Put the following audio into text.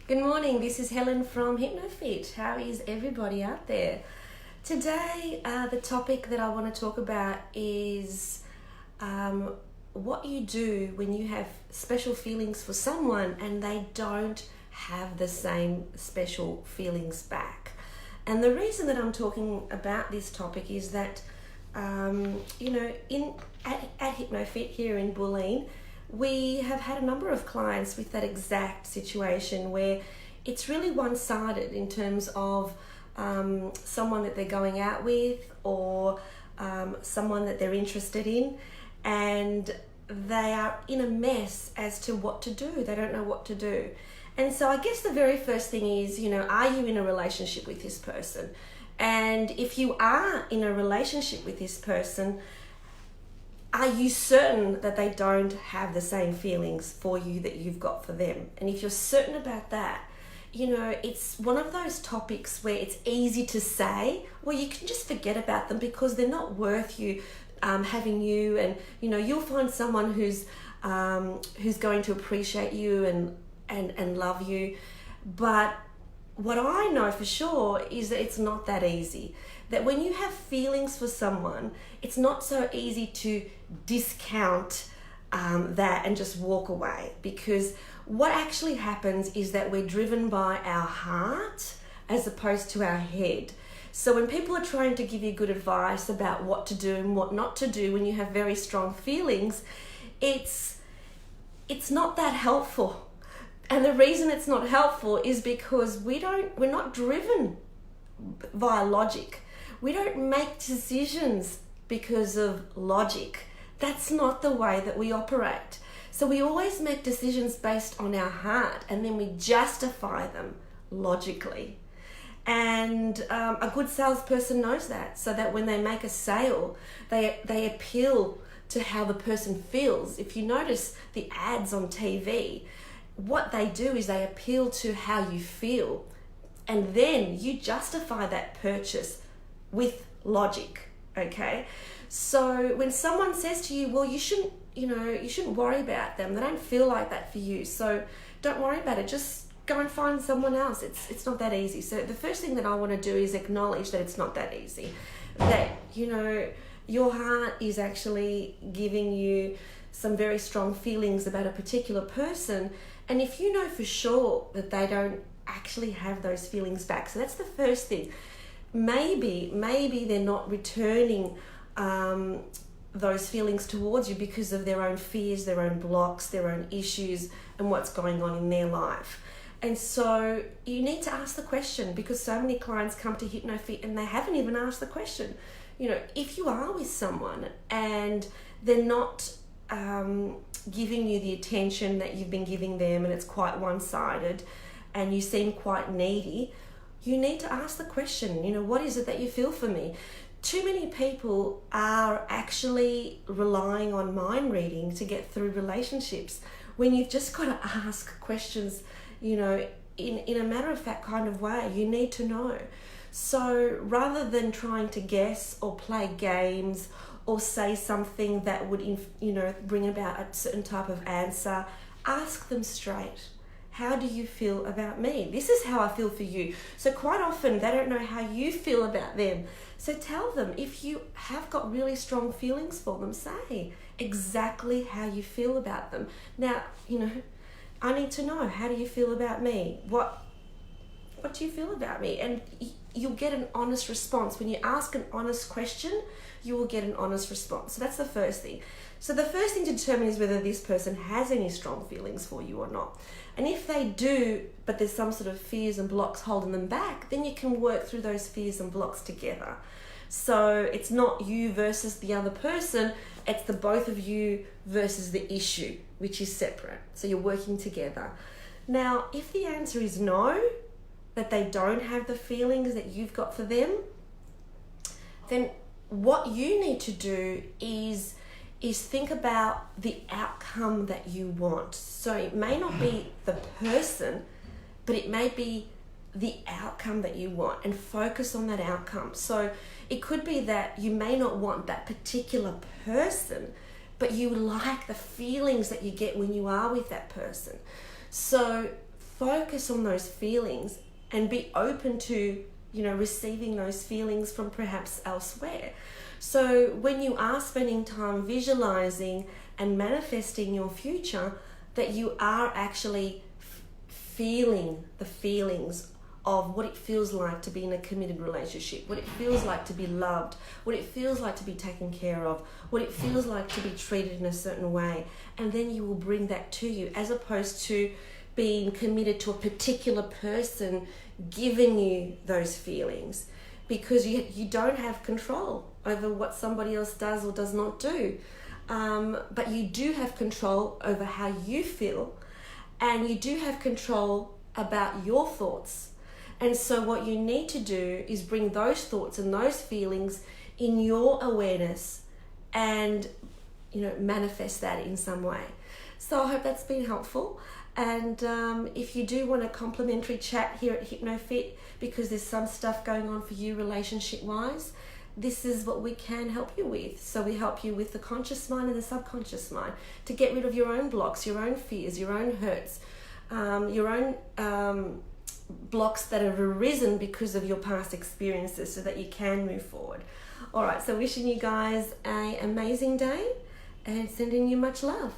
Good morning, this is Helen from HypnoFit. How is everybody out there? Today, the topic that I want to talk about is what you do when you have special feelings for someone and they don't have the same special feelings back. And the reason that I'm talking about this topic is that, at HypnoFit here in Bulleen, we have had a number of clients with that exact situation where it's really one-sided in terms of someone that they're going out with or someone that they're interested in, and they are in a mess as to what to do. They don't know what to do. And so I guess the very first thing is, are you in a relationship with this person? And if you are in a relationship with this person, are you certain that they don't have the same feelings for you that you've got for them? And if you're certain about that, it's one of those topics where it's easy to say, well, you can just forget about them because they're not worth you having you. And, you'll find someone who's going to appreciate you and love you. But what I know for sure is that it's not that easy. That when you have feelings for someone, it's not so easy to discount that and just walk away, because what actually happens is that we're driven by our heart as opposed to our head. So when people are trying to give you good advice about what to do and what not to do when you have very strong feelings, it's not that helpful. And the reason it's not helpful is because we're not driven via logic. We don't make decisions because of logic. That's not the way that we operate. So we always make decisions based on our heart, and then we justify them logically. And a good salesperson knows that, so that when they make a sale, they appeal to how the person feels. If you notice the ads on TV, what they do is they appeal to how you feel, and then you justify that purchase with logic. Okay, so when someone says to you, well, you shouldn't worry about them, they don't feel like that for you, so don't worry about it, just go and find someone else. It's not that easy. So the first thing that I want to do is acknowledge that it's not that easy, that your heart is actually giving you some very strong feelings about a particular person, and if you know for sure that they don't actually have those feelings back, so that's the first thing. Maybe they're not returning those feelings towards you because of their own fears, their own blocks, their own issues, and what's going on in their life. And so you need to ask the question, because so many clients come to HypnoFit and they haven't even asked the question. If you are with someone and they're not giving you the attention that you've been giving them, and it's quite one-sided, and you seem quite needy, you need to ask the question, what is it that you feel for me? Too many people are actually relying on mind reading to get through relationships, when you've just got to ask questions, in a matter-of-fact kind of way. You need to know. So rather than trying to guess or play games or say something that would, bring about a certain type of answer, ask them straight. How do you feel about me? This is how I feel for you. So quite often they don't know how you feel about them. So tell them, if you have got really strong feelings for them, say exactly how you feel about them. Now, I need to know, how do you feel about me? What do you feel about me? And you'll get an honest response. When you ask an honest question, you will get an honest response. So that's the first thing. So the first thing to determine is whether this person has any strong feelings for you or not. And if they do, but there's some sort of fears and blocks holding them back, then you can work through those fears and blocks together. So it's not you versus the other person, it's the both of you versus the issue, which is separate. So you're working together. Now, if the answer is no, that they don't have the feelings that you've got for them, then what you need to do is think about the outcome that you want. So it may not be the person, but it may be the outcome that you want, and focus on that outcome. So it could be that you may not want that particular person, but you like the feelings that you get when you are with that person. So focus on those feelings and be open to, receiving those feelings from perhaps elsewhere. So when you are spending time visualizing and manifesting your future, that you are actually feeling the feelings of what it feels like to be in a committed relationship, what it feels like to be loved, what it feels like to be taken care of, what it feels like to be treated in a certain way. And then you will bring that to you, as opposed to being committed to a particular person giving you those feelings, because you don't have control over what somebody else does or does not do. But you do have control over how you feel, and you do have control about your thoughts. And so what you need to do is bring those thoughts and those feelings in your awareness and, manifest that in some way. So I hope that's been helpful. And if you do want a complimentary chat here at HypnoFit, because there's some stuff going on for you relationship-wise, this is what we can help you with. So we help you with the conscious mind and the subconscious mind to get rid of your own blocks, your own fears, your own hurts, your own blocks that have arisen because of your past experiences, so that you can move forward. All right, so wishing you guys an amazing day and sending you much love.